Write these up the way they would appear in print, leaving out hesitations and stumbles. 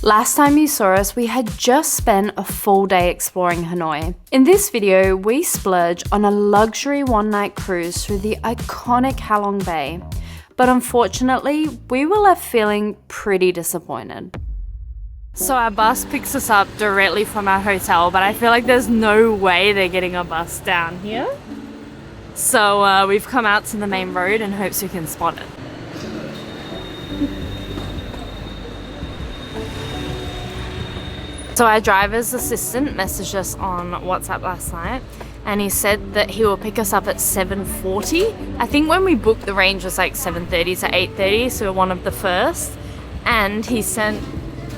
Last time you saw us, we had just spent a full day exploring Hanoi. In this video, we splurge on a luxury one-night cruise through the iconic Halong Bay. But unfortunately, we were left feeling pretty disappointed. So our bus picks us up directly from our hotel, but I feel like there's no way they're getting a bus down here. So we've come out to the main road in hopes we can spot it. So our driver's assistant messaged us on WhatsApp last night and he said that he will pick us up at 7:40. I think when we booked the range was like 7:30 to 8:30, so we're one of the first. And he sent,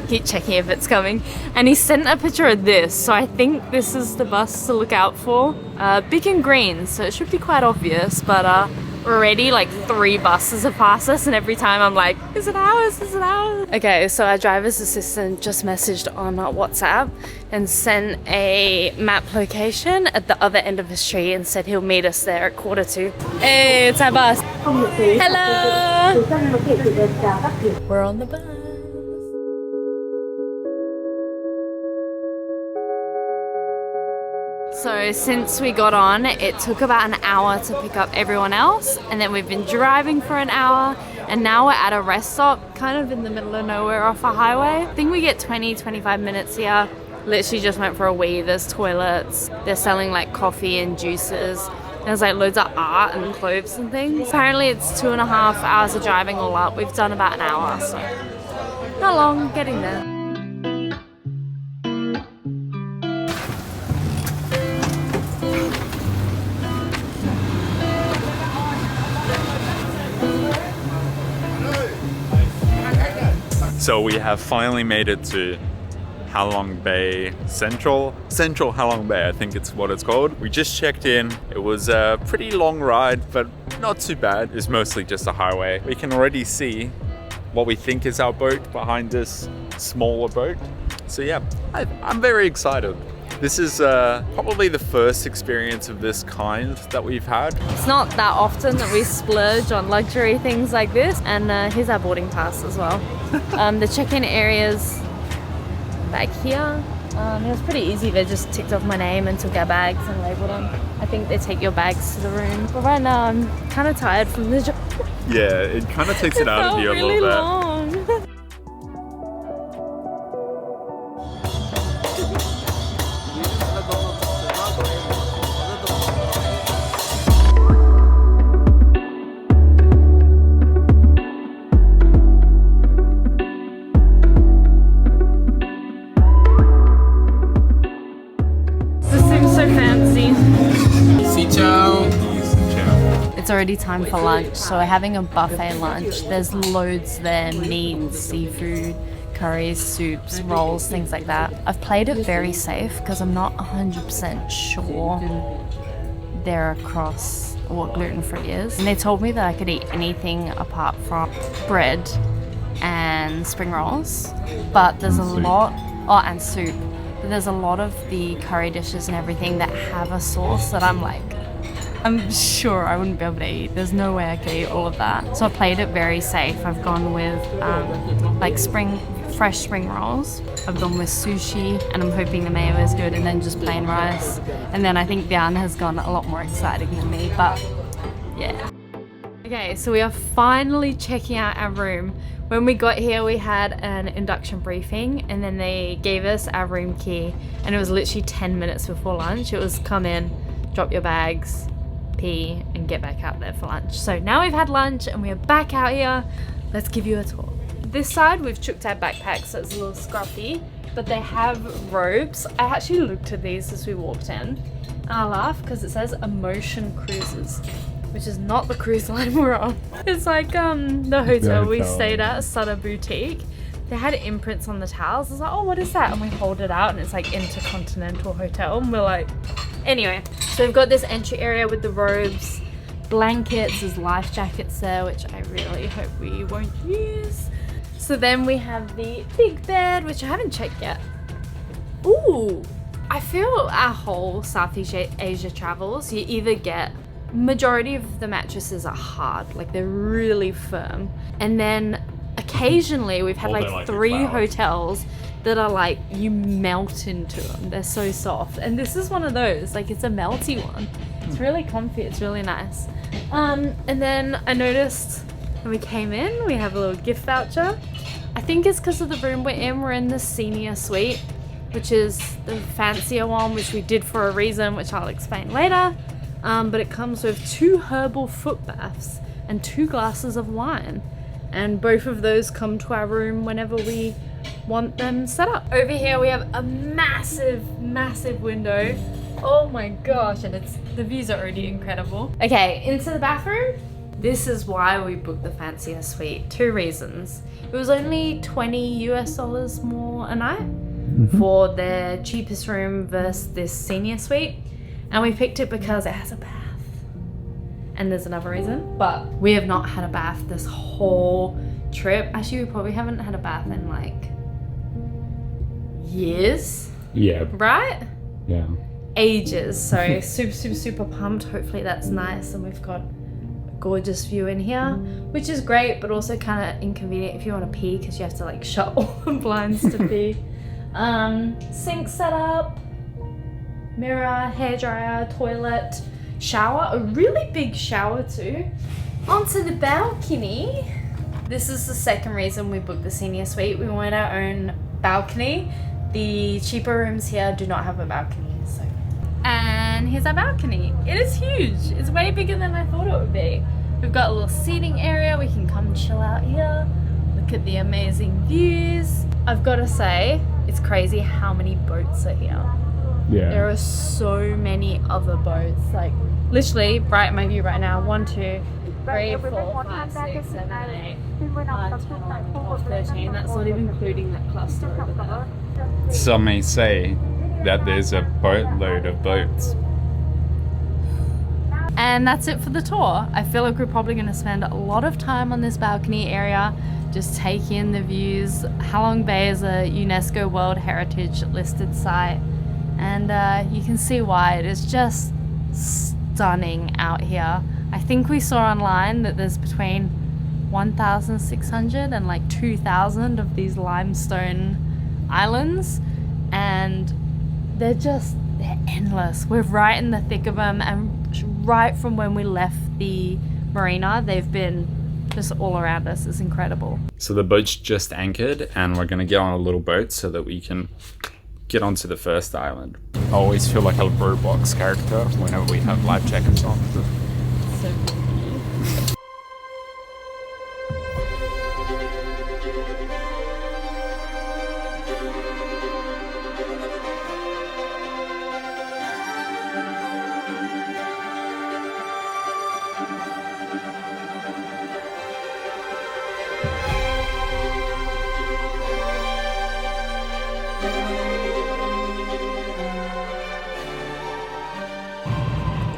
keep checking if it's coming, and he sent a picture of this. So I think this is the bus to look out for. Big and green, so it should be quite obvious, but already like 3 buses have passed us and every time I'm like, is it ours, is it ours? Okay, so our driver's assistant just messaged on WhatsApp and sent a map location at the other end of the street and said he'll meet us there at 1:45. Hey, it's our bus. Hello! We're on the bus. So since we got on, it took about an hour to pick up everyone else, and then we've been driving for an hour, and now we're at a rest stop kind of in the middle of nowhere off a highway. I think we get 20-25 minutes here. Literally just went for a wee. There's toilets, they're selling like coffee and juices. There's like loads of art and clothes and things. Apparently it's 2.5 hours of driving all up. We've done about an hour, so not long getting there. So we have finally made it to Halong Bay Central Halong Bay, I think it's what it's called. We just checked in. It was a pretty long ride, but not too bad. It's mostly just a highway. We can already see what we think is our boat behind this smaller boat. So yeah, I'm very excited. This is probably the first experience of this kind that we've had. It's not that often that we splurge on luxury things like this. And here's our boarding pass as well. The check-in area's back here. It was pretty easy. They just ticked off my name and took our bags and labeled them. I think they take your bags to the room. But right now I'm kind of tired from the job. Yeah, it kind of takes it out of you a little bit. Long. It's already time for lunch, so we're having a buffet lunch. There's loads there, meat, seafood, curries, soups, rolls, things like that. I've played it very safe because I'm not 100% sure they're across what gluten-free is. And they told me that I could eat anything apart from bread and spring rolls, but there's a lot, and soup. But there's a lot of the curry dishes and everything that have a sauce that I'm sure I wouldn't be able to eat. There's no way I could eat all of that. So I played it very safe. I've gone with like fresh spring rolls. I've gone with sushi, and I'm hoping the mayo is good, and then just plain rice. And then I think Wehan has gone a lot more exciting than me, but yeah. Okay, so we are finally checking out our room. When we got here, we had an induction briefing, and then they gave us our room key, and it was literally 10 minutes before lunch. It was come in, drop your bags, pee, and get back out there for lunch. So now we've had lunch and we're back out here. Let's give you a tour. This side we've chucked our backpacks, so it's a little scruffy, but they have robes. I actually looked at these as we walked in, and I laugh because it says Emotion Cruises, which is not the cruise line we're on. It's like the hotel we stayed at, Sutter Boutique. They had imprints on the towels. I was like, oh, what is that? And we hold it out and it's like Intercontinental Hotel, and we're like, anyway. So we've got this entry area with the robes, blankets, there's life jackets there, which I really hope we won't use. So then we have the big bed, which I haven't checked yet. Ooh, I feel our whole Southeast Asia travels, you either get, majority of the mattresses are hard, like they're really firm. And then occasionally we've had Or they're like like 3 clouds. hotels that are like, you melt into them. They're so soft. And this is one of those, like it's a melty one. It's really comfy, it's really nice. And then I noticed when we came in, we have a little gift voucher. I think it's because of the room we're in. We're in the senior suite, which is the fancier one, which we did for a reason, which I'll explain later. But it comes with 2 herbal foot baths and 2 glasses of wine. And both of those come to our room whenever we want them set up. Over here we have a massive, massive window. Oh my gosh, and the views are already incredible. Okay, into the bathroom. This is why we booked the fancier suite. 2 reasons. It was only $20 US more a night for their cheapest room versus this senior suite. And we picked it because it has a bath. And there's another reason, but we have not had a bath this whole trip. Actually, we probably haven't had a bath in like years. Yeah. Right? Yeah. Ages. So super pumped. Hopefully that's nice. And we've got a gorgeous view in here, which is great, but also kind of inconvenient if you want to pee because you have to like shut all the blinds to pee. Sink setup, mirror, hairdryer, toilet, shower, a really big shower too. Onto the balcony. This is the second reason we booked the senior suite. We wanted our own balcony. The cheaper rooms here do not have a balcony. So, and here's our balcony. It is huge. It's way bigger than I thought it would be. We've got a little seating area. We can come chill out here. Look at the amazing views. I've got to say, it's crazy how many boats are here. Yeah. There are so many other boats, like literally right in my view right now. 1, 2, 3, 4, 5, 6, 7, 8, 9, 10, 11, 12, 13. That's not even including that cluster over there. Some may say that there's a boatload of boats. And that's it for the tour. I feel like we're probably going to spend a lot of time on this balcony area, just take in the views. Halong Bay is a UNESCO World Heritage listed site. And you can see why. It is just stunning out here. I think we saw online that there's between 1,600 and like 2,000 of these limestone islands, and they're endless. We're right in the thick of them, and right from when we left the marina, they've been just all around us. It's incredible. So the boat's just anchored and we're gonna get on a little boat so that we can get onto the first island. I always feel like a Roblox character whenever we have live jackets on. So pretty.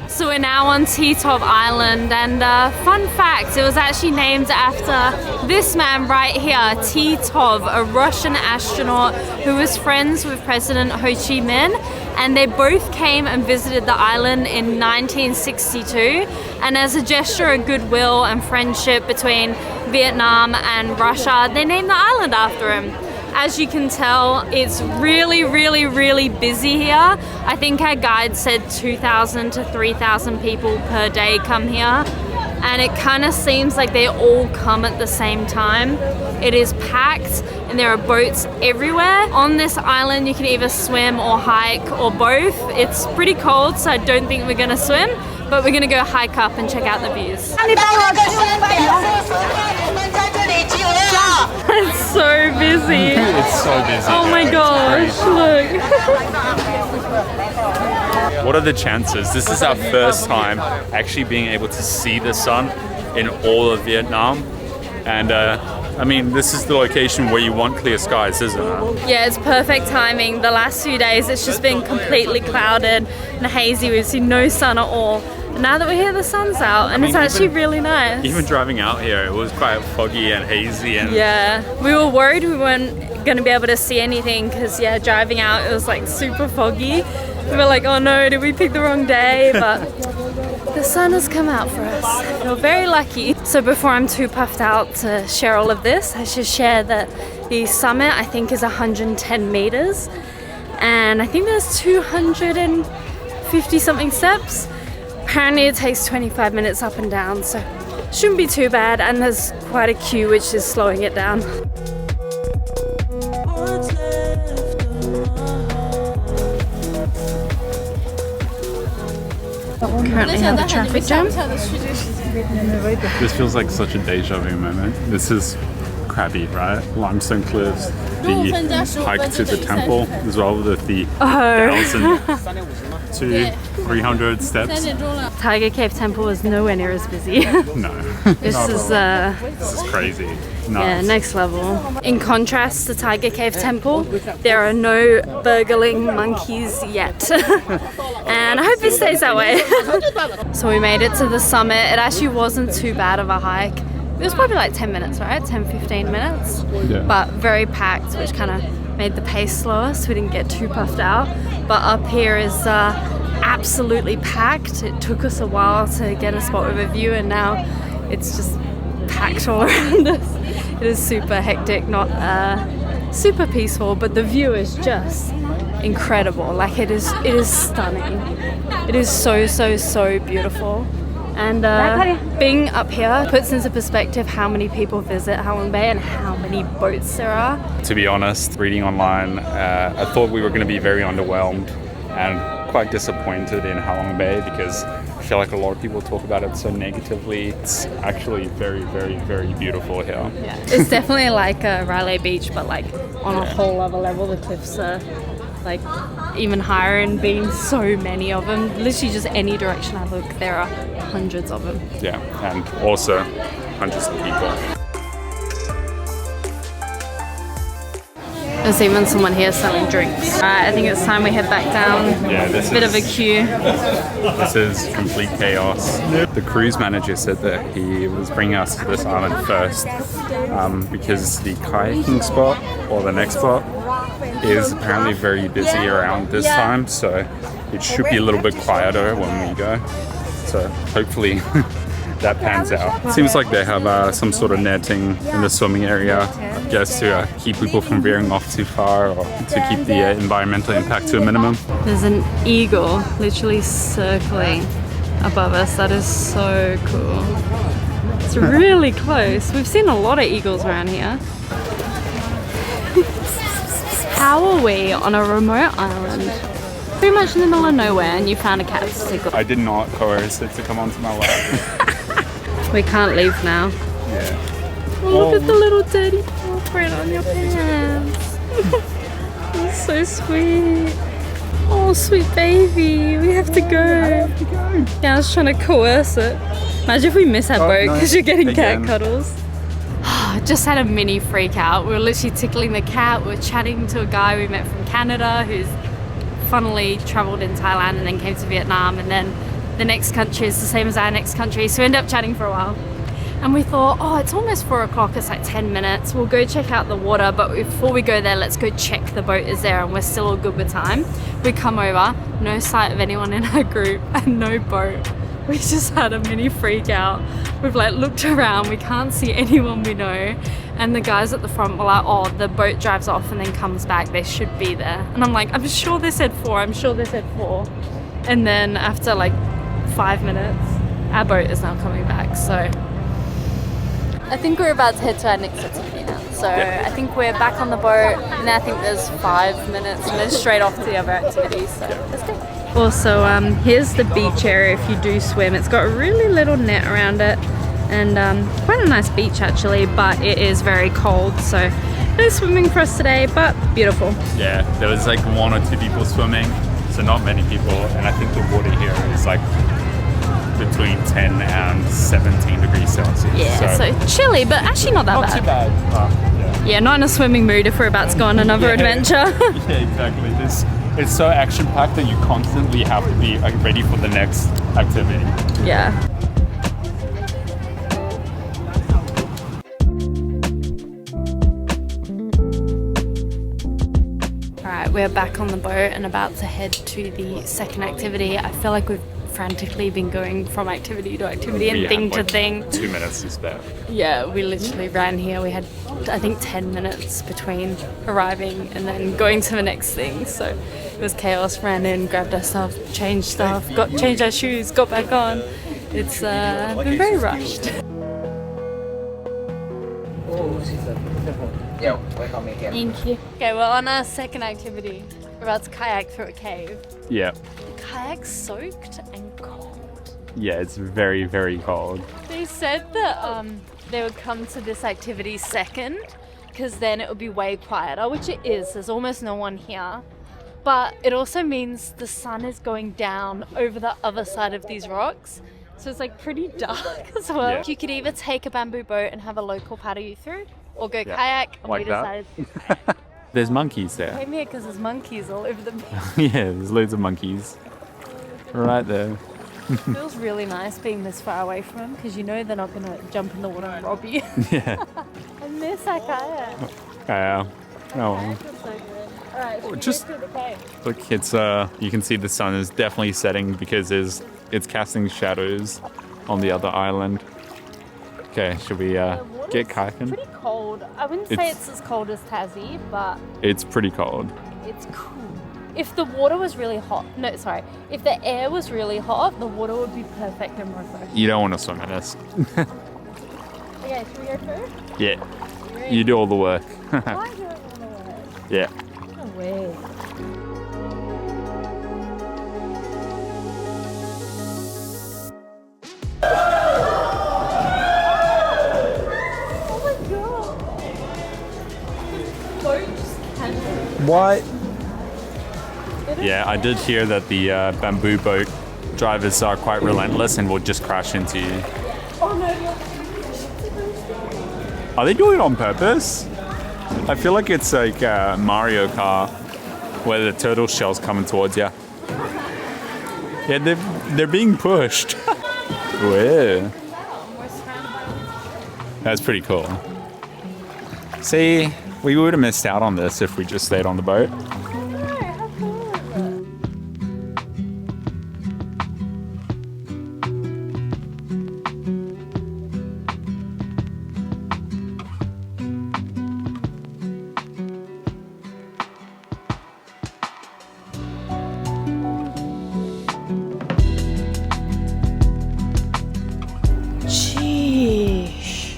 So we're now on T-Top Island, and fun fact, it was actually named after this man right here, T-Top, a Russian astronaut who was friends with President Ho Chi Minh, and they both came and visited the island in 1962, and as a gesture of goodwill and friendship between Vietnam and Russia, they named the island after him. As you can tell, it's really, really, really busy here. I think our guide said 2,000 to 3,000 people per day come here. And it kind of seems like they all come at the same time. It is packed and there are boats everywhere. On this island, you can either swim or hike or both. It's pretty cold, so I don't think we're gonna swim, but we're gonna go hike up and check out the views. It's so busy. It's so busy. Oh my gosh, look. What are the chances? This is our first time actually being able to see the sun in all of Vietnam. And I mean, this is the location where you want clear skies, isn't it? Yeah, it's perfect timing. The last few days it's just been completely clouded and hazy. We've seen no sun at all. But now that we're here, the sun's out, and it's actually really nice. Even driving out here, it was quite foggy and hazy. And yeah, we were worried we weren't going to be able to see anything because, yeah, driving out, it was like super foggy. We were like, oh no, did we pick the wrong day? But The sun has come out for us. I feel very lucky. So before I'm too puffed out to share all of this, I should share that the summit I think is 110 meters. And I think there's 250 something steps. Apparently it takes 25 minutes up and down, so shouldn't be too bad. And there's quite a queue which is slowing it down. Currently have a traffic jam. This feels like such a deja vu moment. This is Krabi, right? Limestone cliffs, the hike to the temple, as well with the 1,200-300 steps. Tiger Cave Temple is nowhere near as busy. No. This is crazy. Nice. Yeah, next level. In contrast to Tiger Cave Temple, there are no burgling monkeys yet. And I hope it stays that way. So we made it to the summit. It actually wasn't too bad of a hike. It was probably like 10 minutes, right? 10-15 minutes. Yeah. But very packed, which kind of made the pace slower so we didn't get too puffed out. But up here is absolutely packed. It took us a while to get a spot with a view, and now it's just packed all around us. It is super hectic, not super peaceful, but the view is just incredible. Like it is stunning. It is so beautiful. And being up here puts into perspective how many people visit Halong Bay and how many boats there are. To be honest, reading online, I thought we were going to be very underwhelmed and quite disappointed in Halong Bay because I feel like a lot of people talk about it so negatively. It's actually very beautiful here. Yeah. It's definitely like Riley Beach, but like on a whole other level. The cliffs are like even higher, and being so many of them, literally just any direction I look, there are hundreds of them. Yeah, and also hundreds of people. There's even someone here selling drinks. Alright, I think it's time we head back down. Yeah, this Bit of a queue. This is complete chaos. The cruise manager said that he was bringing us to this island first because the kayaking spot, or the next spot, is apparently very busy around this time, so it should be a little bit quieter when we go. So hopefully that pans out. Seems like they have some sort of netting in the swimming area, I guess, to keep people from veering off too far, or to keep the environmental impact to a minimum. There's an eagle literally circling above us. That is so cool. It's really close. We've seen a lot of eagles around here. How are we on a remote island, pretty much in the middle of nowhere, and you found a cat to tickle? I did not coerce it to come onto my lap. We can't leave now. Yeah. Oh, look at the little dirty paw print on your pants. It's so sweet. Oh, sweet baby. We have to go. Yeah, I was trying to coerce it. Imagine if we miss our boat because you're getting cat cuddles. Just had a mini freak out. We were literally tickling the cat. We were chatting to a guy we met from Canada who's funnily travelled in Thailand and then came to Vietnam, and then the next country is the same as our next country, so we ended up chatting for a while. And we thought, oh, it's almost 4 o'clock, it's like 10 minutes, we'll go check out the water, but before we go there, let's go check the boat is there, and we're still all good with time. We come over, no sight of anyone in our group, and no boat. We just had a mini freak out. We've like looked around, we can't see anyone we know, and the guys at the front were like, oh, the boat drives off and then comes back, they should be there. And I'm like, I'm sure they said 4, I'm sure they said 4. And then after like 5 minutes, our boat is now coming back. So I think we're about to head to our next activity now. So I think we're back on the boat, and I think there's 5 minutes and then straight off to the other activities. So let's go. Also, here's the beach area if you do swim. It's got a really little net around it, and quite a nice beach actually, but it is very cold, so no swimming for us today, but beautiful. Yeah, there was like 1 or 2 people swimming, so not many people, and I think the water here is like between 10 and 17 degrees Celsius. Yeah, so chilly, but actually not that not too bad. Yeah, not in a swimming mood if we're about to go on another adventure. Yeah, exactly. It's so action-packed that you constantly have to be like, ready for the next activity. Yeah. Alright, we're back on the boat and about to head to the second activity. I feel like we've frantically been going from activity to activity and We thing had, to like, thing. 2 minutes to spare. Yeah, we literally ran here. We had, I think, 10 minutes between arriving and then going to the next thing. So it was chaos. Ran in, grabbed our stuff, changed changed our shoes, got back on. It's been very rushed. Thank you. Okay, we're on our second activity. We're about to kayak through a cave. Yeah. The kayak's soaked and cold. Yeah, it's very, very cold. They said that they would come to this activity second because then it would be way quieter, which it is. There's almost no one here. But it also means the sun is going down over the other side of these rocks. So it's like pretty dark as well. Yeah. You could either take a bamboo boat and have a local paddle you through or go kayak. And Like we decided that? to go kayak. There's monkeys there. Came here because there's monkeys all over the beach. Yeah, there's loads of monkeys. Right there. It feels really nice being this far away from them because you know they're not going to jump in the water and rob you. Yeah. I miss our kayak. Yeah. Oh, well. Feels so good. Alright, should we Just- go through the cave? Look, it's you can see the sun is definitely setting because it's casting shadows on the other island. Okay, should we The water's get kayaking? pretty cold. I wouldn't say It's- it's as cold as Tassie, but It's pretty cold. it's cool. If the water was really hot, if the air was really hot, the water would be perfect and refreshing. You don't want to swim in this. Okay, should we go through? Yeah. You do all the work. Why do I want to work? Yeah. No way. Oh my god! Boat just canceled. What? Yeah, I did hear that the bamboo boat drivers are quite relentless and will just crash into you. Oh no! Are they doing it on purpose? I feel like it's like Mario Kart, where the turtle shell's coming towards you. Yeah, they're being pushed. Whoa. That's pretty cool. See, we would have missed out on this if we just stayed on the boat.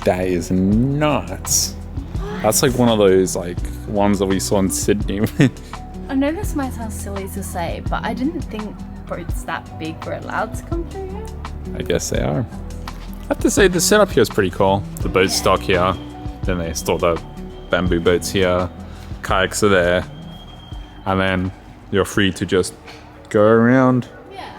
That is nuts. That's like one of those like ones that we saw in Sydney. I know this might sound silly to say, but I didn't think boats that big were allowed to come through here. I guess they are. I have to say the setup here is pretty cool. The boat's stock here, then they store the bamboo boats here, kayaks are there, and then you're free to just go around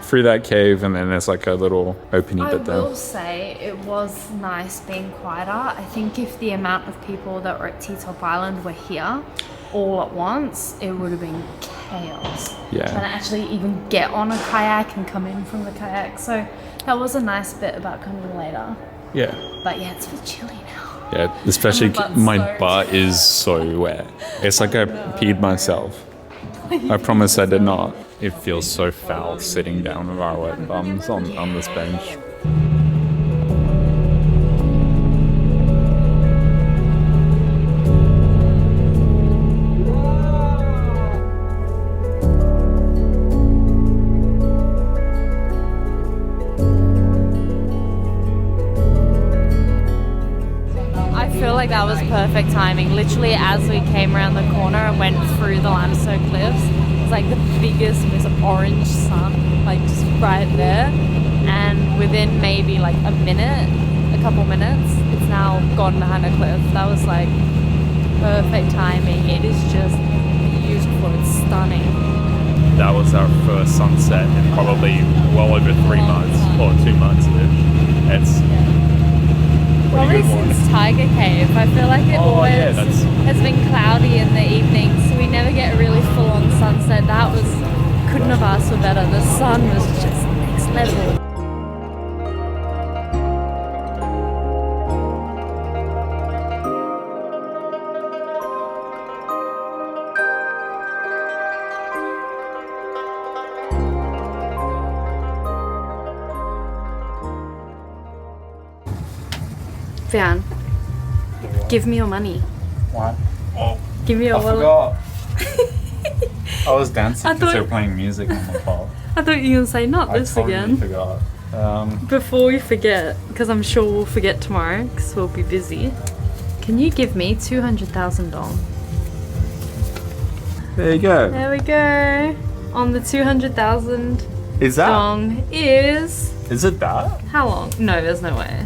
through that cave, and then there's like a little opening I bit there. will say it was nice being quieter. I think if the amount of people that were at T-Top Island were here all at once, it would have been chaos. Yeah. Trying to actually even get on a kayak and come in from the kayak. So that was a nice bit about coming later. Yeah. But yeah, it's a bit chilly now. Yeah, especially butt's my soaked. butt is so wet. It's like I peed myself. I promise I did not. It feels so foul sitting down with our wet bums on this bench. I feel like that was perfect timing. Literally as we came around the corner and went through the limestone cliffs, it was like the biggest, most orange sun, like just right there. And within maybe like a couple minutes, it's now gone behind a cliff. That was like perfect timing. It is just beautiful. It's stunning. That was our first sunset in probably well over 3 months or 2 months. It's Probably since Tiger Cave. I feel like it always has been cloudy in the evenings, so we never get a really full-on sunset. That was, couldn't have asked for better. The sun was just next level. Fian, give me your money. What? Oh, Give me your wallet. forgot. I was dancing I because they thought- were playing music on the phone. I thought you were gonna say not I this totally again. forgot. Before we forget, because I'm sure we'll forget tomorrow, because we'll be busy. Can you give me 200,000 dong? There you go. There we go. On the 200,000 Is that? dong is Is it that? how long? No, there's no way.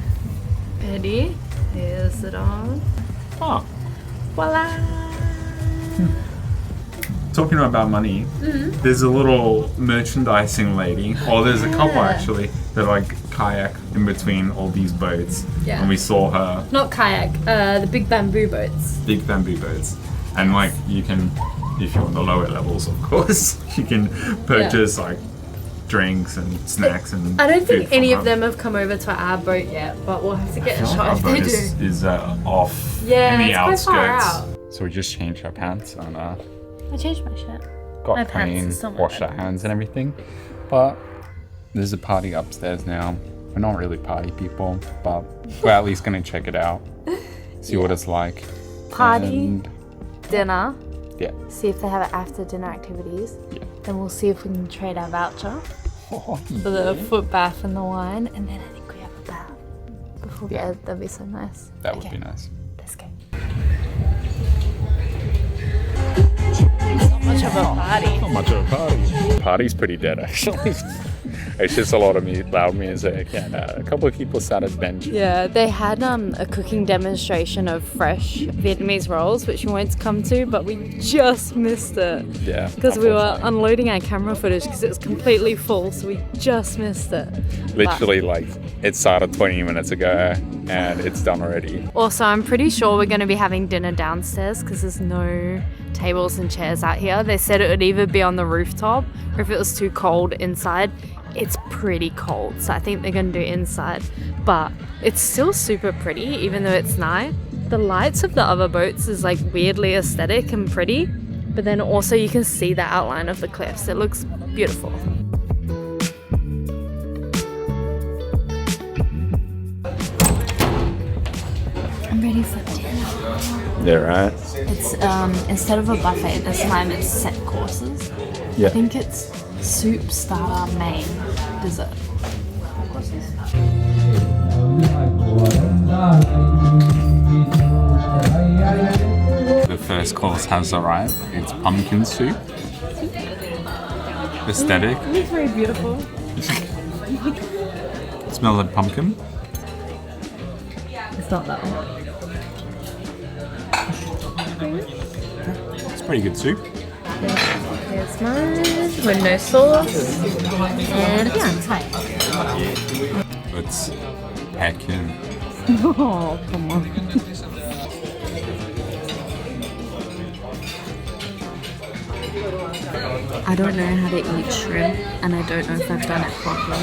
Ready? Here's the dong. Oh. Voila! Talking about money, there's a little merchandising lady, or there's a couple Yeah. actually, that like kayak in between all these boats. Yeah. And we saw her Not kayak, the big bamboo boats. big bamboo boats. And like you can, if you're on the lower levels of course, you can purchase like drinks and snacks and I don't food think from any her. of them have come over to our boat yet, but we'll have to get a I feel like shot our if they boat do. is off Yeah, in the it's quite outskirts. far out. So we just changed our pants and I changed my shirt. got My pants clean, are still my washed our bed. hands and everything. But there's a party upstairs now. We're not really party people, but we're at least gonna check it out, see what it's like. Party, And dinner, yeah. see if they have after dinner activities. Yeah. Then we'll see if we can trade our voucher Oh, for the foot bath and the wine, and then I think we have a bath before Yeah. bed. That'd be so nice. that would Okay, be nice. let's go. Not much of a party. Not much of a party. Party's pretty dead actually. It's just a lot of loud music and a couple of people sat at bench. Yeah, they had a cooking demonstration of fresh Vietnamese rolls, which we wanted to come to, but we just missed it. Yeah. Because we were unfortunately. unloading our camera footage because it was completely full, so we just missed it. Literally, like, it started 20 minutes ago and it's done already. Also, I'm pretty sure we're going to be having dinner downstairs because there's no tables and chairs out here. They said it would either be on the rooftop or if it was too cold inside. It's pretty cold, so I think they're going to do inside. But it's still super pretty, even though it's night. The lights of the other boats is like weirdly aesthetic and pretty, but then also you can see the outline of the cliffs. It looks beautiful. I'm ready for dinner. Yeah, right. It's instead of a buffet this time, it's set courses. Yeah. I think it's soup, starter, main, dessert. The first course has arrived. It's pumpkin soup. Aesthetic. It's very beautiful. Smell like pumpkin. It's not that one. It's pretty good soup. Here's mine with no sauce. And yeah, Let's pack in. oh, come on. I don't know how to eat shrimp, and I don't know if I've done it properly.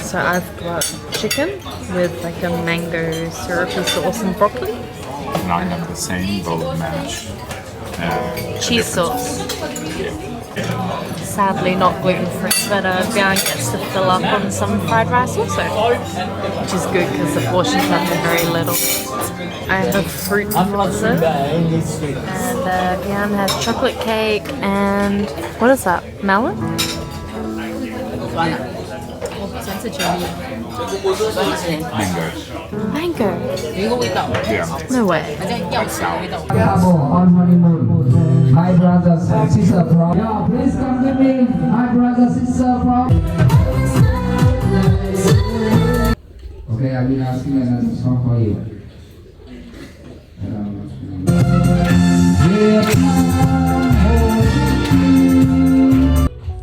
So I've got chicken with like a mango syrupy sauce and broccoli. And I have the same bowl of mash. Cheese sauce. Sadly not gluten-free, but Bian gets to fill up on some fried rice also, which is good because the portions have been very little. I have a fruit blossom, and Bian has chocolate cake, and what is that, melon? Mango. Mango. Yeah. No way. Couple on honeymoon. My brothers and sister from. Yeah, please come with me. My brothers and sister from. Okay, I will asking another song for you.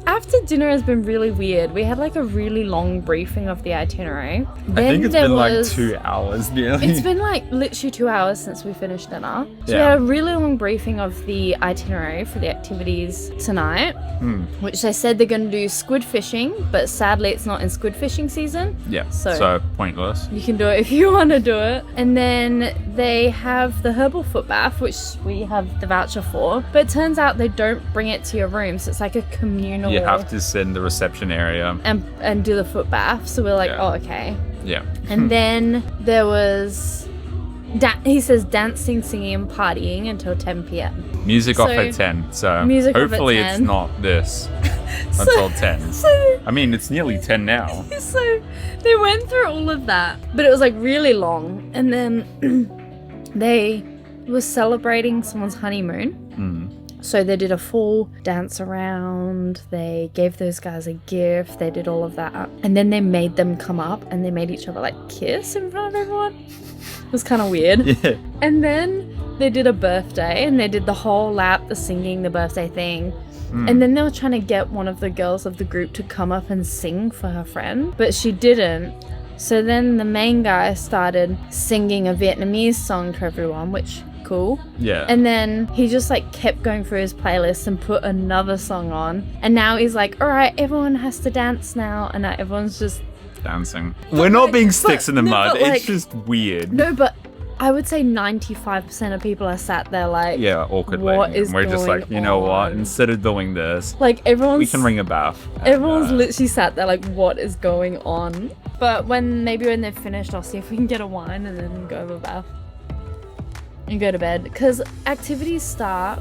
After dinner has been really weird. We had like a really long briefing of the itinerary. I think it's been like 2 hours nearly. It's been like literally 2 hours since we finished dinner. So we Yeah. had a really long briefing of the itinerary for the activities tonight, which they said they're going to do squid fishing, but sadly it's not in squid fishing season. yeah. So- So pointless. You can do it if you want to do it. And then they have the herbal foot bath, which we have the voucher for, but it turns out they don't bring it to your room. So it's like a communal You have to sit in the reception area. and do the foot bath. So we're like, Yeah. oh, okay. Yeah. And then there was, he says dancing, singing and partying until 10 p.m. Music off at 10, so music off at hopefully 10. it's not this until 10. I mean, it's nearly 10 now. So they went through all of that, but it was like really long. And then they were celebrating someone's honeymoon. So they did a full dance around, they gave those guys a gift, they did all of that. And then they made them come up and they made each other like kiss in front of everyone. It was kind of weird. Yeah. And then they did a birthday and they did the whole lap, the singing, the birthday thing. And then they were trying to get one of the girls of the group to come up and sing for her friend, but she didn't. So then the main guy started singing a Vietnamese song to everyone, which cool. Yeah. And then he just like kept going through his playlist and put another song on. And now he's like, all right, everyone has to dance now. And now everyone's just dancing. We're not being sticks in the mud. but, like, it's just weird. no, but I would say 95% of people are sat there like, Yeah, awkwardly. what is We're just going like, you know what? on? Instead of doing this, like everyone's we can ring a bath. And, everyone's literally sat there like, what is going on? But when they've finished, I'll see if we can get a wine and then go have a bath and go to bed, because activities start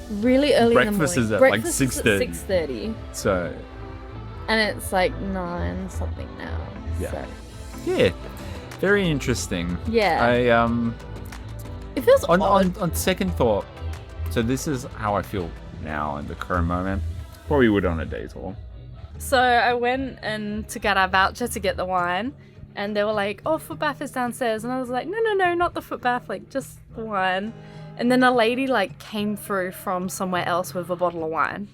really early Breakfast in is the at morning. like Breakfast is 6:30. at 6:30, So, and it's like 9 something now. Yeah. So, yeah, very interesting. yeah. It feels odd. On second thought, so this is how I feel now in the current moment. Probably would on a day tour. So I went and to get our voucher to get the wine, and they were like, oh, foot bath is downstairs. And I was like, no, not the foot bath, like just the wine. And then a lady like came through from somewhere else with a bottle of wine.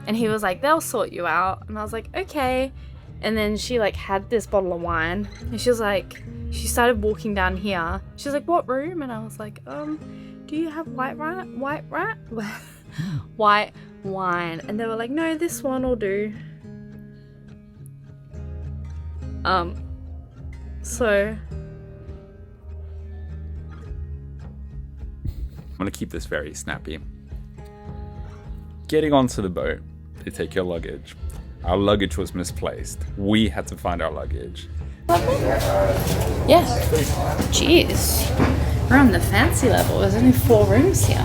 And he was like, they'll sort you out. And I was like, okay. And then she like had this bottle of wine, and she was like, she started walking down here. She was like, what room? And I was like, do you have white wine? And they were like, no, this one will do. So I'm gonna keep this very snappy. Getting onto the boat, they take your luggage. Our luggage was misplaced. We had to find our luggage. yeah. Jeez. We're on the fancy level. There's only 4 rooms here.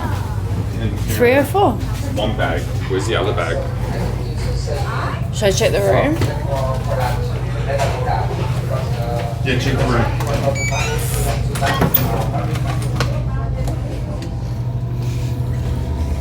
3 or 4. One bag. Where's the other bag? Should I check the room? Yeah, check the room.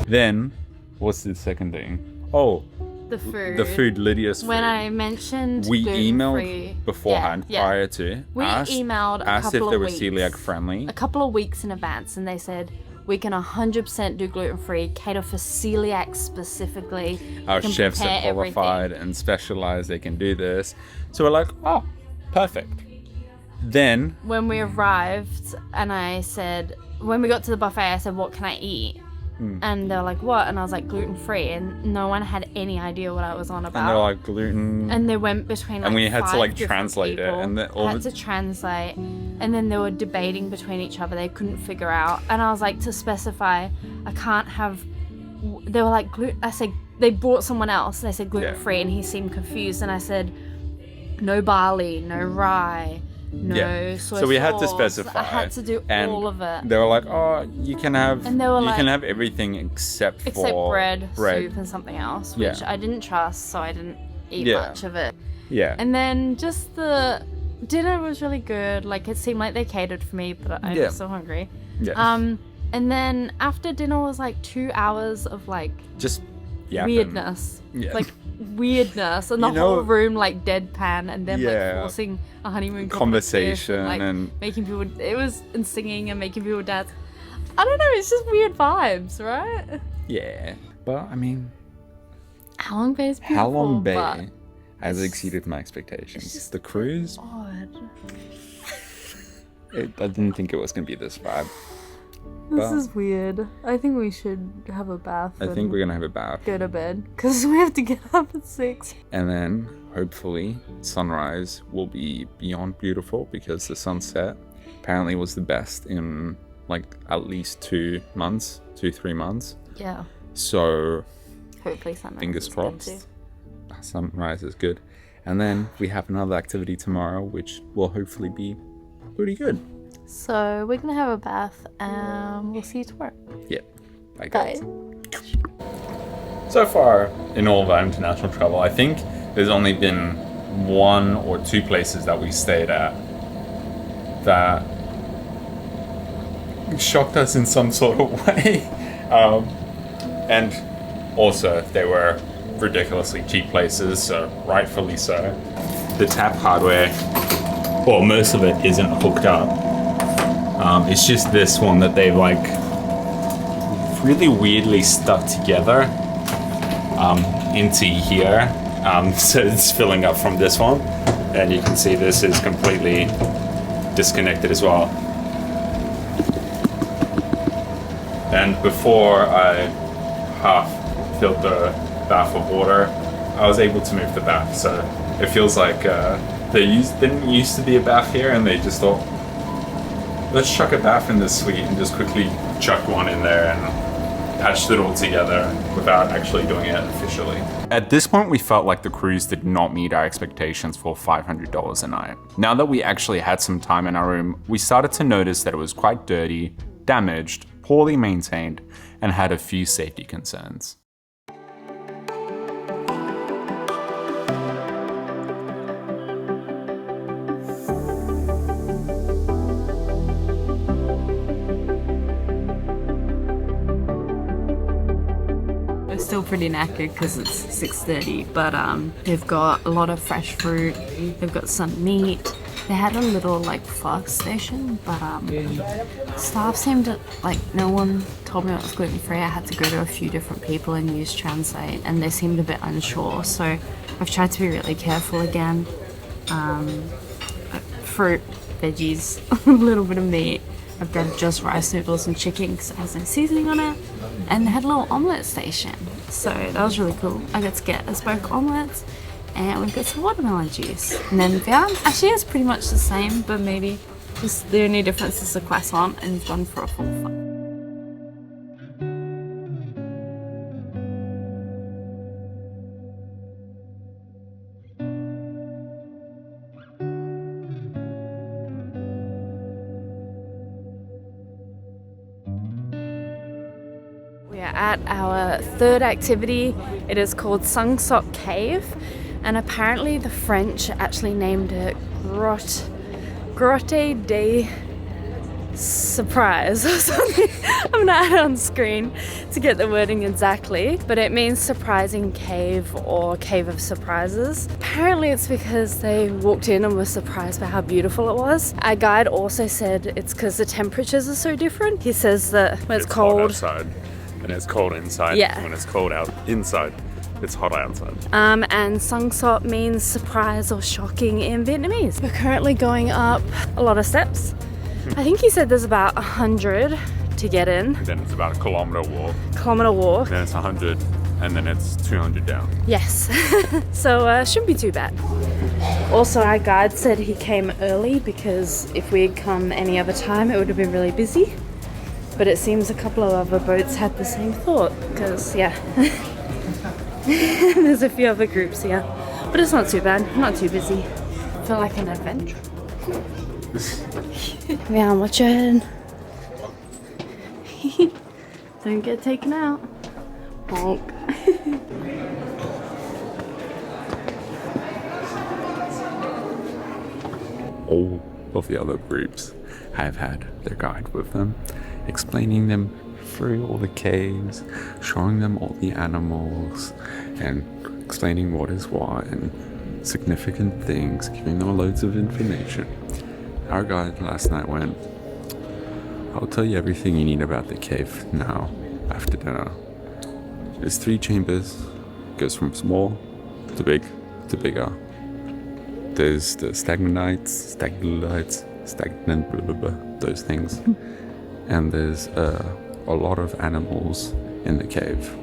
Then, what's the second thing? Oh, The food. the food, Lydia's food. When I mentioned We gluten-free- emailed beforehand, Yeah. prior to. We emailed a asked if couple they of were weeks. celiac friendly. a couple of weeks in advance, and they said we can 100% do gluten-free, cater for celiac specifically. Our can chefs are prepare qualified and specialized. They can do this. So we're like, oh, perfect. Then, When we arrived, and I said, when we got to the buffet, I said, what can I eat? And they were like, what? And I was like, gluten-free, and no one had any idea what I was on about. and they're like gluten. And they went between like And we had to, 5 like, different translate it, people. and then all had the- to translate, and then they were debating between each other. They couldn't figure out, and I was like, to specify, I can't have. They were like gluten. I said they brought someone else. They said gluten free, and he seemed confused. And I said, no barley, no rye. No soy So we had to sauce. specify. I had to do and all of it. They were like, "Oh, you can have. And they were you like- can have everything except bread, bread." soup, and something else, which Yeah. I didn't trust, so I didn't eat Yeah. much of it. Yeah. And then just the dinner was really good. Like it seemed like they catered for me, but I'm Yeah. so hungry. Yeah. And then after dinner was like 2 hours of like Just yapping. weirdness. Yeah. Like weirdness, and the You know- whole room like deadpan, and then Yeah. like forcing a honeymoon couple to Conversation kiss and, like, and- making people. It was and singing and making people dance. I don't know. It's just weird vibes, right? Yeah. But I mean, Halong Bay is beautiful. Halong Bay but has exceeded my expectations. just The cruise, odd. I didn't think it was gonna be this vibe. This But is weird. I think we should have a bath. I think we're gonna have a bath, go to bed because we have to get up at 6. and then hopefully sunrise will be beyond beautiful because the sunset apparently was the best in like at least 3 months. Yeah. So Hopefully sunrise. fingers is good crossed. too. Sunrise is good. And then we have another activity tomorrow, which will hopefully be pretty good. So we're gonna have a bath and we'll see you tomorrow. Yeah. Bye, guys. Bye. So far in all of our international travel, I think there's only been 1 or 2 places that we stayed at that shocked us in some sort of way. And also they were ridiculously cheap places, so rightfully so. The tap hardware, well, most of it isn't hooked up. It's just this one that they've like really weirdly stuck together into here. So it's filling up from this one, and you can see this is completely disconnected as well. And before I half filled the bath of water, I was able to move the bath. So it feels like didn't used to be a bath here, and they just thought, let's chuck a bath in this suite, and just quickly chucked one in there and patched it all together without actually doing it officially. At this point, we felt like the cruise did not meet our expectations for $500 a night. Now that we actually had some time in our room, we started to notice that it was quite dirty, damaged, poorly maintained, and had a few safety concerns. Still pretty knackered because it's 6:30, but they've got a lot of fresh fruit, they've got some meat. They had a little like fast station, but staff seemed to, like, no one told me it was gluten-free. I had to go to a few different people and use Translate, and they seemed a bit unsure, so I've tried to be really careful again. Fruit, veggies, a little bit of meat. I've got just rice noodles and chicken because it has no seasoning on it. And they had a little omelette station. So that was really cool. I got to get us both omelettes, and we've got some watermelon juice. And then Wehan, actually it's pretty much the same, but maybe just the only difference is the croissant, and he's gone for a full fun. We are at our third activity. It is called Sungsok Cave, and apparently the French actually named it Grotte de Surprise or something. I'm gonna add it on screen to get the wording exactly, but it means surprising cave or cave of surprises. Apparently it's because they walked in and were surprised by how beautiful it was. Our guide also said it's because the temperatures are so different. He says that when it's cold outside, and it's cold inside. Yeah. When it's cold out inside, it's hot outside. And Sungsok means surprise or shocking in Vietnamese. We're currently going up a lot of steps. I think he said there's about 100 to get in. Then it's about a kilometer walk. Then it's 100, and then it's 200 down. Yes. So shouldn't be too bad. Also, our guide said he came early because if we had come any other time, it would have been really busy. But it seems a couple of other boats had the same thought, because, yeah, there's a few other groups here. But it's not too bad, not too busy. I feel like an adventure. Yeah, watch it. Don't get taken out. Bonk. All of the other groups have had their guide with them, explaining them through all the caves, showing them all the animals, and explaining what is what and significant things, giving them loads of information. Our guide last night went, I'll tell you everything you need about the cave now, after dinner. There's 3 chambers, goes from small to big to bigger. There's the stagnant, blah, blah, blah, those things. And there's a lot of animals in the cave.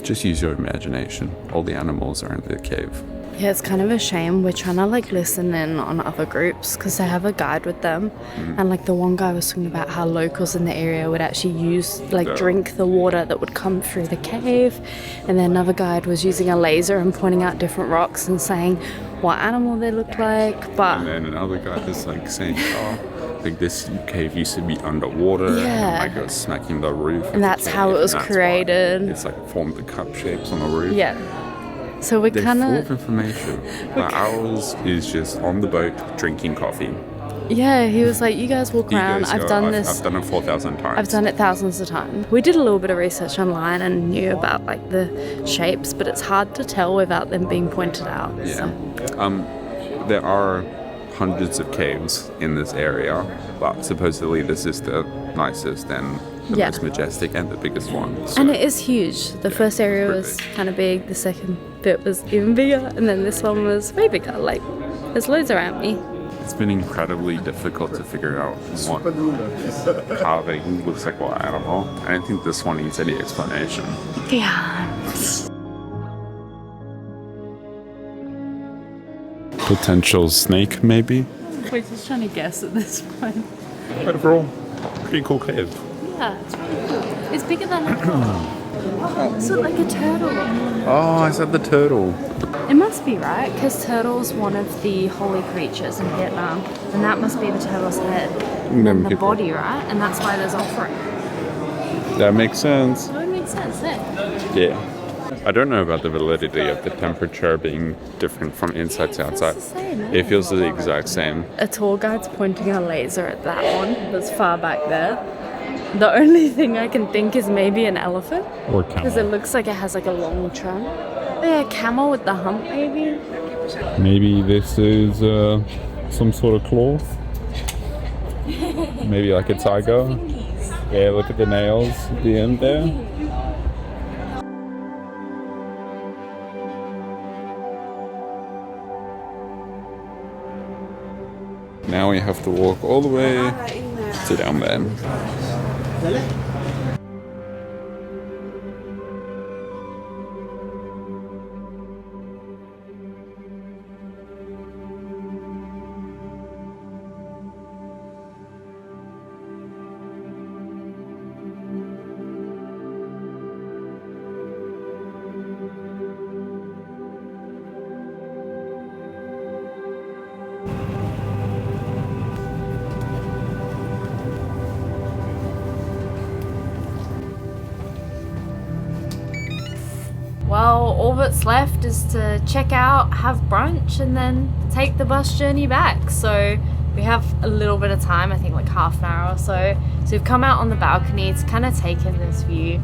Just use your imagination. All the animals are in the cave. Yeah, it's kind of a shame. We're trying to like listen in on other groups because they have a guide with them. And like the one guy was talking about how locals in the area would actually use, like drink the water that would come through the cave. And then another guide was using a laser and pointing out different rocks and saying what animal they looked like. But And then another guy was like saying, oh, like this cave used to be underwater. Yeah. And like it was smacking the roof. And that's how it was created. It's like formed the cup shapes on the roof. yeah. So we're They're kind full of... of information. But ours is just on the boat drinking coffee. Yeah, he was like, you guys walk around. I've done this. I've done it 4,000 times. I've done it thousands of times. We did a little bit of research online and knew about like the shapes, but it's hard to tell without them being pointed out. Yeah. So. There are hundreds of caves in this area, but supposedly this is the nicest and the Yeah. most majestic and the biggest one. So And it is huge. The first area was kind of big, the second bit was even bigger, and then this one was way bigger. Like, there's loads around me. it's been incredibly difficult to figure out what carving looks like what animal. I don't think this one needs any explanation. Yeah. Potential snake, maybe? We're just trying to guess at this point. Overall, pretty cool cave. Yeah, it's really cool. It's bigger than I thought. It's like a turtle. Oh, I said the turtle. It must be, right? Because turtle's one of the holy creatures in Vietnam. And that must be the turtle's head. And then the body, right? And that's why there's offering. That makes sense. So it makes sense, eh? Yeah. I don't know about the validity of the temperature being different from inside to outside. the same, eh? It feels the exact same. A tour guide's pointing a laser at that one that's far back there. The only thing I can think is maybe an elephant. Or Because it looks like it has like a long trunk. Yeah, a camel with the hump maybe. Maybe this is some sort of claw. Maybe like a tiger. Yeah, look at the nails at the end there. Now we have to walk all the way to down there. Well, all that's left is to check out, have brunch, and then take the bus journey back. So we have a little bit of time, I think like half an hour or so. So we've come out on the balcony to kind of take in this view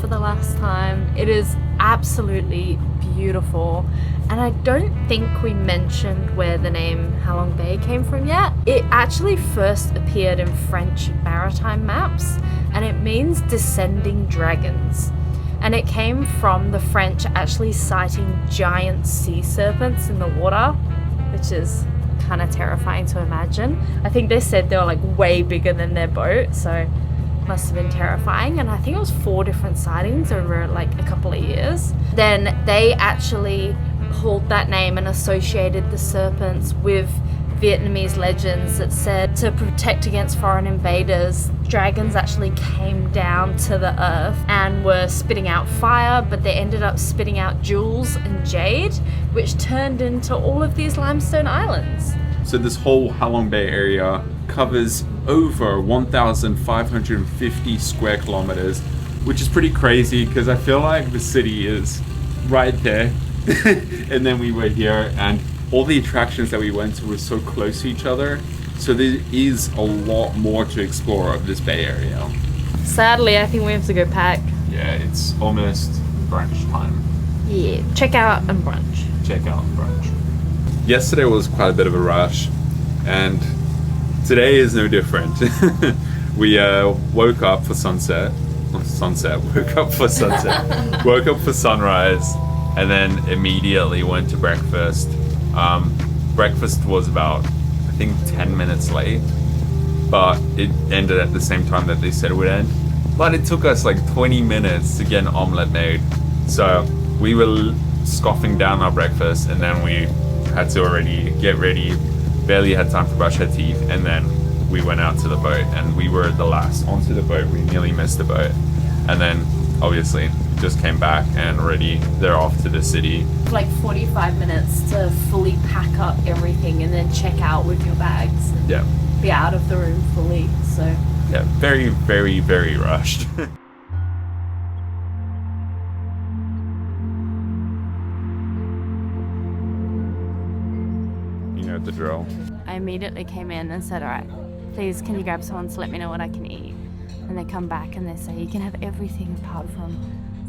for the last time. It is absolutely beautiful. And I don't think we mentioned where the name Halong Bay came from yet. It actually first appeared in French maritime maps, and it means descending dragons. And it came from the French actually sighting giant sea serpents in the water, which is kind of terrifying to imagine. I think they said they were like way bigger than their boat, so must have been terrifying. And I think it was 4 different sightings over like a couple of years. Then they actually pulled that name and associated the serpents with Vietnamese legends that said to protect against foreign invaders, dragons actually came down to the earth and were spitting out fire, but they ended up spitting out jewels and jade, which turned into all of these limestone islands. So this whole Halong Bay area covers over 1,550 square kilometers, which is pretty crazy because I feel like the city is right there. And then we were here and all the attractions that we went to were so close to each other. So there is a lot more to explore of this Bay Area. Sadly, I think we have to go pack. Yeah, it's almost brunch time. Yeah, check out and brunch. Check out brunch. Yesterday was quite a bit of a rush, and today is no different. We woke up for sunset. Woke up for sunset. Woke up for sunrise, and then immediately went to breakfast. Breakfast was about, I think, 10 minutes late, but it ended at the same time that they said it would end. But it took us like 20 minutes to get an omelette made. So we were scoffing down our breakfast, and then we had to already get ready, barely had time to brush our teeth, and then we went out to the boat, and we were the last onto the boat. We nearly missed the boat, and then obviously just came back and already they're off to the city. Like 45 minutes to fully pack up everything and then check out with your bags. Yeah. Be out of the room fully, so. Yeah, very, very, very rushed. You know the drill. I immediately came in and said, all right, please can you grab someone to let me know what I can eat? And they come back and they say, you can have everything apart from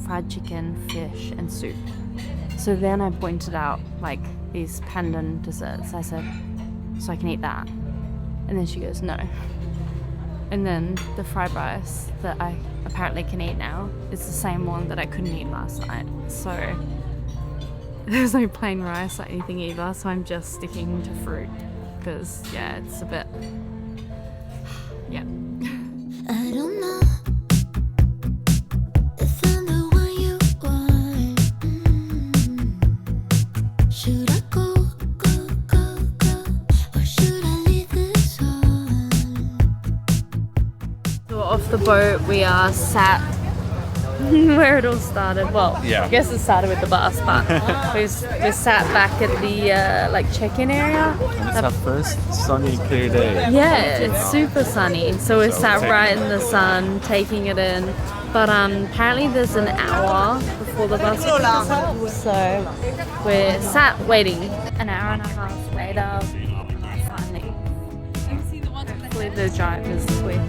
fried chicken, fish, and soup. So then I pointed out like these pandan desserts. I said, so I can eat that? And then she goes, no. And then the fried rice that I apparently can eat now is the same one that I couldn't eat last night. So there's no plain rice or anything either, so I'm just sticking to fruit because, yeah, it's a bit, yeah. I don't know if I'm the one you want. Should I go, or should I leave this on? So off the boat, we are sat where it all started. Well, Yeah. I guess it started with the bus, but we're sat back at the like check-in area. It's our first sunny, clear day. Yeah, it's super sunny. So we're sat right in the sun, taking it in. But apparently there's an hour before the bus picks us up. So we're sat waiting. An hour and a half later, finally. Hopefully the drive is quick.